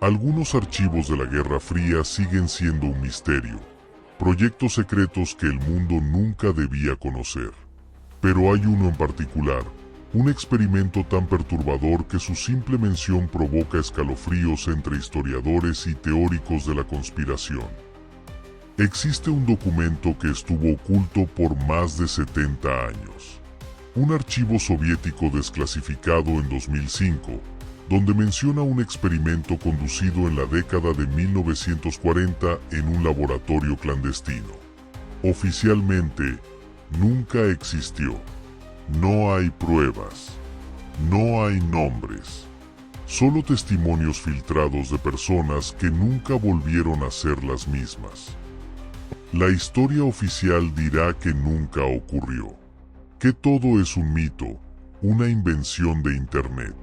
Algunos archivos de la Guerra Fría siguen siendo un misterio, proyectos secretos que el mundo nunca debía conocer. Pero hay uno en particular, un experimento tan perturbador que su simple mención provoca escalofríos entre historiadores y teóricos de la conspiración. Existe un documento que estuvo oculto por más de 70 años. Un archivo soviético desclasificado en 2005, donde menciona un experimento conducido en la década de 1940 en un laboratorio clandestino. Oficialmente, nunca existió. No hay pruebas. No hay nombres. Solo testimonios filtrados de personas que nunca volvieron a ser las mismas. La historia oficial dirá que nunca ocurrió, que todo es un mito, una invención de Internet.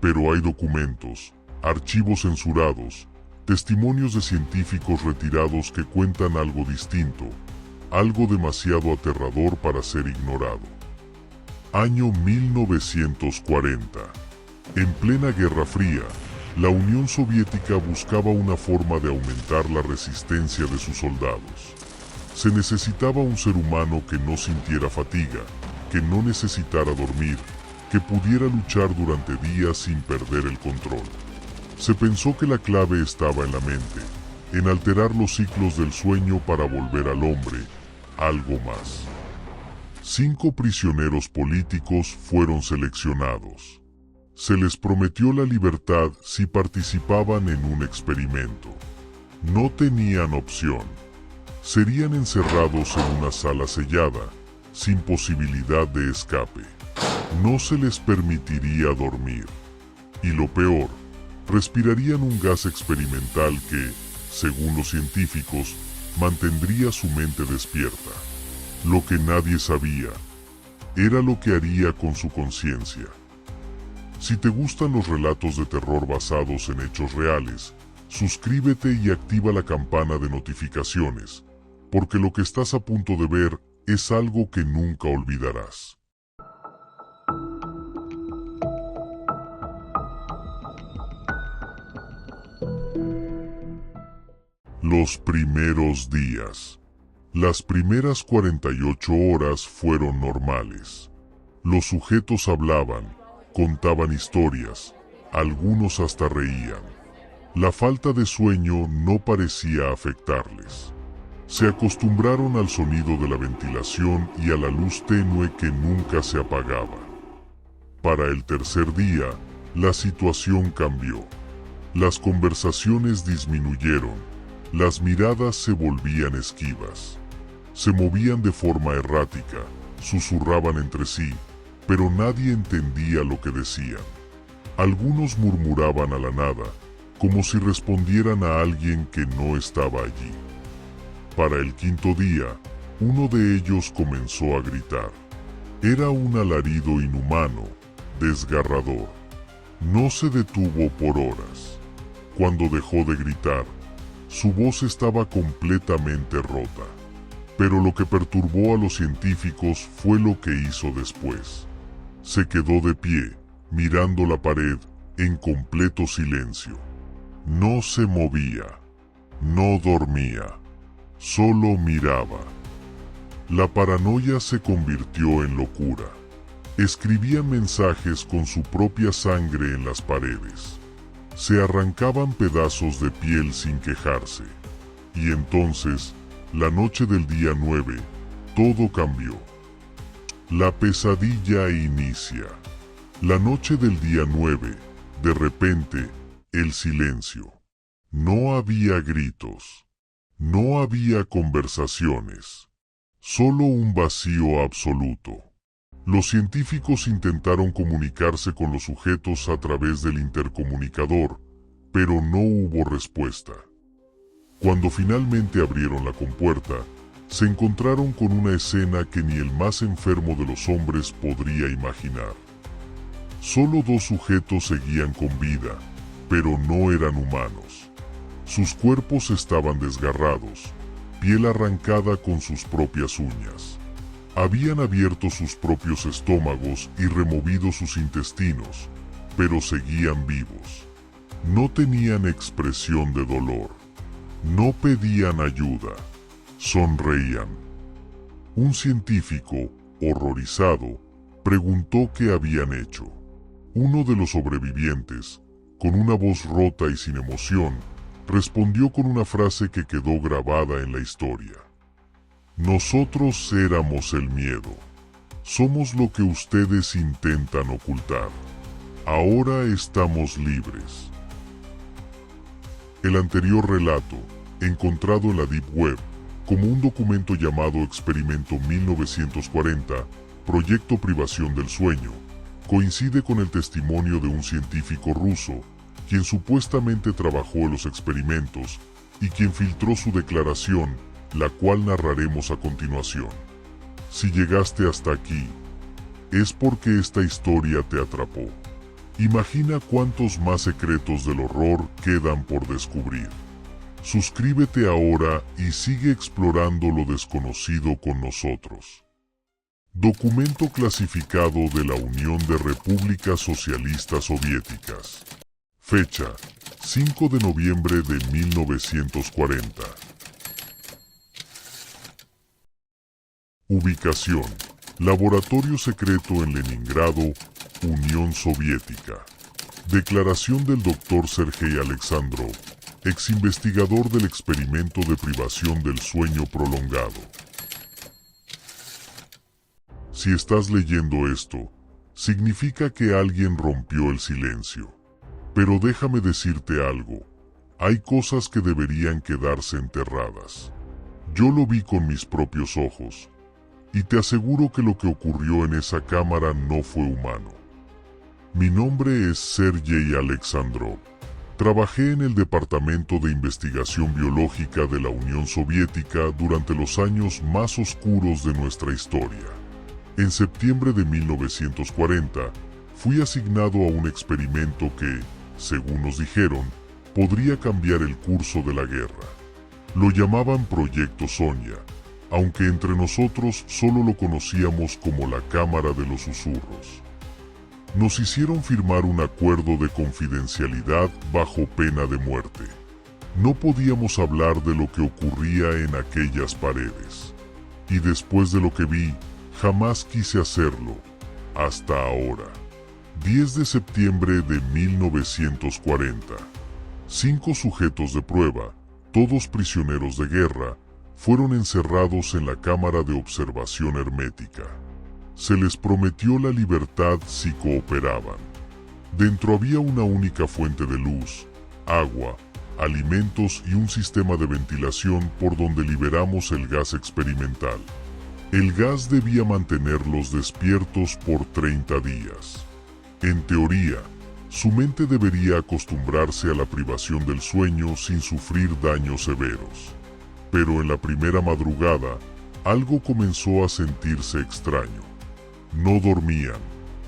Pero hay documentos, archivos censurados, testimonios de científicos retirados que cuentan algo distinto, algo demasiado aterrador para ser ignorado. Año 1940. En plena Guerra Fría, la Unión Soviética buscaba una forma de aumentar la resistencia de sus soldados. Se necesitaba un ser humano que no sintiera fatiga, que no necesitara dormir, que pudiera luchar durante días sin perder el control. Se pensó que la clave estaba en la mente, en alterar los ciclos del sueño para volver al hombre, algo más. 5 prisioneros políticos fueron seleccionados. Se les prometió la libertad si participaban en un experimento. No tenían opción. Serían encerrados en una sala sellada, sin posibilidad de escape. No se les permitiría dormir. Y lo peor, respirarían un gas experimental que, según los científicos, mantendría su mente despierta. Lo que nadie sabía, era lo que haría con su conciencia. Si te gustan los relatos de terror basados en hechos reales, suscríbete y activa la campana de notificaciones, porque lo que estás a punto de ver es algo que nunca olvidarás. Los primeros días. Las primeras 48 horas fueron normales. Los sujetos hablaban, contaban historias, algunos hasta reían. La falta de sueño no parecía afectarles. Se acostumbraron al sonido de la ventilación y a la luz tenue que nunca se apagaba. Para el tercer día, la situación cambió. Las conversaciones disminuyeron, las miradas se volvían esquivas. Se movían de forma errática, susurraban entre sí, pero nadie entendía lo que decían. Algunos murmuraban a la nada, como si respondieran a alguien que no estaba allí. Para el quinto día, uno de ellos comenzó a gritar. Era un alarido inhumano, desgarrador. No se detuvo por horas. Cuando dejó de gritar, su voz estaba completamente rota. Pero lo que perturbó a los científicos fue lo que hizo después. Se quedó de pie, mirando la pared, en completo silencio. No se movía, no dormía, solo miraba. La paranoia se convirtió en locura. Escribía mensajes con su propia sangre en las paredes. Se arrancaban pedazos de piel sin quejarse. Y entonces, la noche del día 9, todo cambió. La pesadilla inicia. La noche del día 9, de repente, el silencio. No había gritos. No había conversaciones. Solo un vacío absoluto. Los científicos intentaron comunicarse con los sujetos a través del intercomunicador, pero no hubo respuesta. Cuando finalmente abrieron la compuerta, se encontraron con una escena que ni el más enfermo de los hombres podría imaginar. Solo 2 sujetos seguían con vida, pero no eran humanos. Sus cuerpos estaban desgarrados, piel arrancada con sus propias uñas. Habían abierto sus propios estómagos y removido sus intestinos, pero seguían vivos. No tenían expresión de dolor. No pedían ayuda. Sonreían. Un científico, horrorizado, preguntó qué habían hecho. Uno de los sobrevivientes, con una voz rota y sin emoción, respondió con una frase que quedó grabada en la historia. Nosotros éramos el miedo. Somos lo que ustedes intentan ocultar. Ahora estamos libres. El anterior relato, encontrado en la Deep Web, como un documento llamado Experimento 1940, Proyecto Privación del Sueño, coincide con el testimonio de un científico ruso, quien supuestamente trabajó en los experimentos y quien filtró su declaración, la cual narraremos a continuación. Si llegaste hasta aquí, es porque esta historia te atrapó. Imagina cuántos más secretos del horror quedan por descubrir. Suscríbete ahora y sigue explorando lo desconocido con nosotros. Documento clasificado de la Unión de Repúblicas Socialistas Soviéticas. Fecha: 5 de noviembre de 1940. Ubicación: Laboratorio secreto en Leningrado, Unión Soviética. Declaración del Dr. Sergei Alexandrov, ex investigador del experimento de privación del sueño prolongado. Si estás leyendo esto, significa que alguien rompió el silencio. Pero déjame decirte algo, hay cosas que deberían quedarse enterradas. Yo lo vi con mis propios ojos, y te aseguro que lo que ocurrió en esa cámara no fue humano. Mi nombre es Sergei Alexandrov. Trabajé en el Departamento de Investigación Biológica de la Unión Soviética durante los años más oscuros de nuestra historia. En septiembre de 1940, fui asignado a un experimento que, según nos dijeron, podría cambiar el curso de la guerra. Lo llamaban Proyecto Sonia, aunque entre nosotros solo lo conocíamos como la Cámara de los Susurros. Nos hicieron firmar un acuerdo de confidencialidad bajo pena de muerte. No podíamos hablar de lo que ocurría en aquellas paredes. Y después de lo que vi, jamás quise hacerlo, hasta ahora. 10 de septiembre de 1940. 5 sujetos de prueba, todos prisioneros de guerra, fueron encerrados en la cámara de observación hermética. Se les prometió la libertad si cooperaban. Dentro había una única fuente de luz, agua, alimentos y un sistema de ventilación por donde liberamos el gas experimental. El gas debía mantenerlos despiertos por 30 días. En teoría, su mente debería acostumbrarse a la privación del sueño sin sufrir daños severos. Pero en la primera madrugada, algo comenzó a sentirse extraño. No dormían,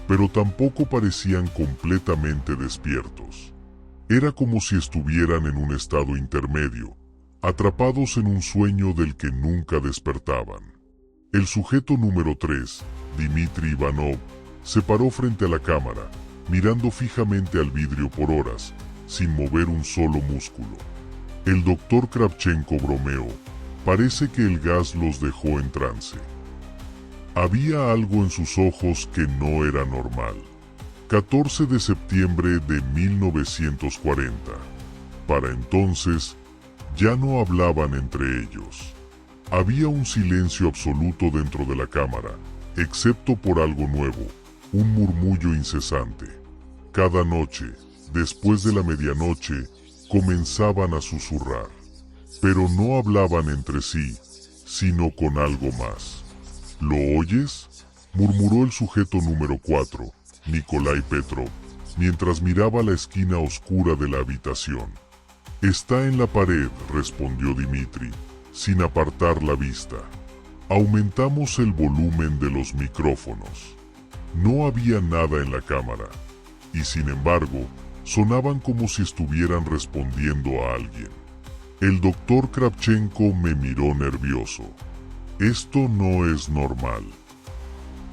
pero tampoco parecían completamente despiertos. Era como si estuvieran en un estado intermedio, atrapados en un sueño del que nunca despertaban. El sujeto número 3, Dmitry Ivanov, se paró frente a la cámara, mirando fijamente al vidrio por horas, sin mover un solo músculo. El doctor Kravchenko bromeó. Parece que el gas los dejó en trance. Había algo en sus ojos que no era normal. 14 de septiembre de 1940. Para entonces, ya no hablaban entre ellos. Había un silencio absoluto dentro de la cámara, excepto por algo nuevo, un murmullo incesante. Cada noche, después de la medianoche, comenzaban a susurrar. Pero no hablaban entre sí, sino con algo más. ¿Lo oyes?, murmuró el sujeto número 4, Nikolai Petrov, mientras miraba la esquina oscura de la habitación. Está en la pared, respondió Dmitry, sin apartar la vista. Aumentamos el volumen de los micrófonos. No había nada en la cámara, y sin embargo, sonaban como si estuvieran respondiendo a alguien. El doctor Kravchenko me miró nervioso. Esto no es normal.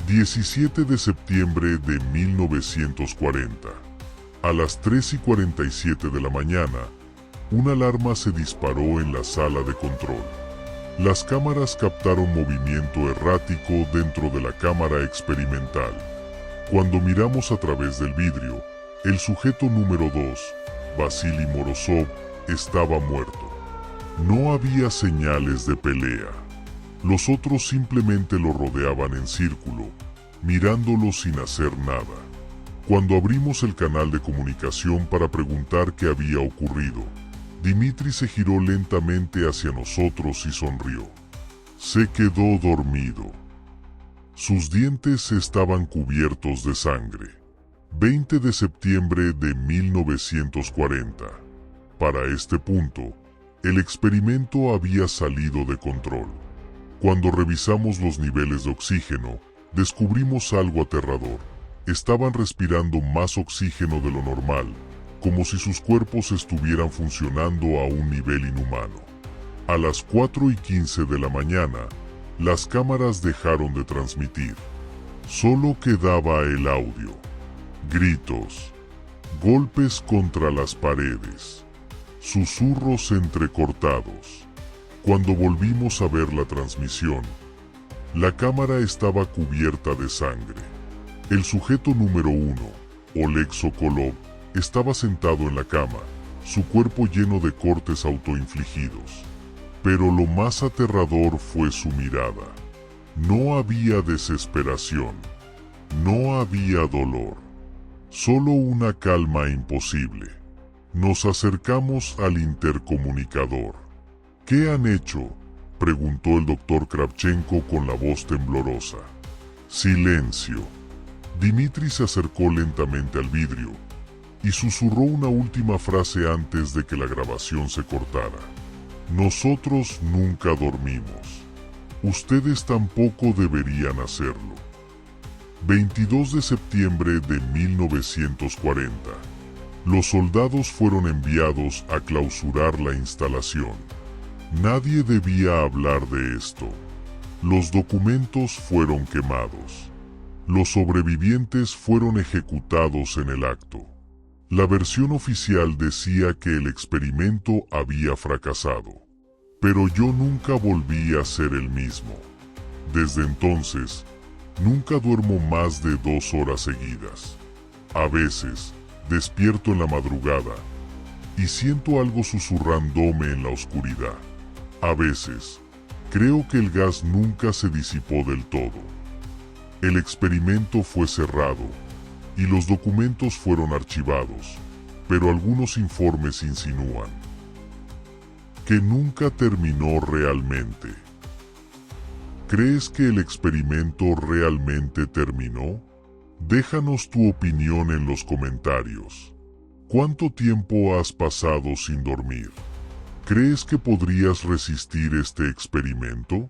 17 de septiembre de 1940. A las 3:47 de la mañana, una alarma se disparó en la sala de control. Las cámaras captaron movimiento errático dentro de la cámara experimental. Cuando miramos a través del vidrio, el sujeto número 2, Vasily Morozov, estaba muerto. No había señales de pelea. Los otros simplemente lo rodeaban en círculo, mirándolo sin hacer nada. Cuando abrimos el canal de comunicación para preguntar qué había ocurrido, Dmitri se giró lentamente hacia nosotros y sonrió. Se quedó dormido. Sus dientes estaban cubiertos de sangre. 20 de septiembre de 1940. Para este punto, el experimento había salido de control. Cuando revisamos los niveles de oxígeno, descubrimos algo aterrador. Estaban respirando más oxígeno de lo normal, como si sus cuerpos estuvieran funcionando a un nivel inhumano. A las 4:15 de la mañana, las cámaras dejaron de transmitir. Solo quedaba el audio. Gritos, golpes contra las paredes, susurros entrecortados. Cuando volvimos a ver la transmisión, la cámara estaba cubierta de sangre. El sujeto número 1, Oleg Sokolov, estaba sentado en la cama, su cuerpo lleno de cortes autoinfligidos. Pero lo más aterrador fue su mirada. No había desesperación, no había dolor, solo una calma imposible. Nos acercamos al intercomunicador. ¿Qué han hecho?, preguntó el doctor Kravchenko con la voz temblorosa. Silencio. Dmitri se acercó lentamente al vidrio y susurró una última frase antes de que la grabación se cortara. Nosotros nunca dormimos. Ustedes tampoco deberían hacerlo. 22 de septiembre de 1940. Los soldados fueron enviados a clausurar la instalación. Nadie debía hablar de esto. Los documentos fueron quemados. Los sobrevivientes fueron ejecutados en el acto. La versión oficial decía que el experimento había fracasado. Pero yo nunca volví a ser el mismo. Desde entonces, nunca duermo más de 2 horas seguidas. A veces, despierto en la madrugada y siento algo susurrándome en la oscuridad. A veces, creo que el gas nunca se disipó del todo. El experimento fue cerrado y los documentos fueron archivados, pero algunos informes insinúan que nunca terminó realmente. ¿Crees que el experimento realmente terminó? Déjanos tu opinión en los comentarios. ¿Cuánto tiempo has pasado sin dormir? ¿Crees que podrías resistir este experimento?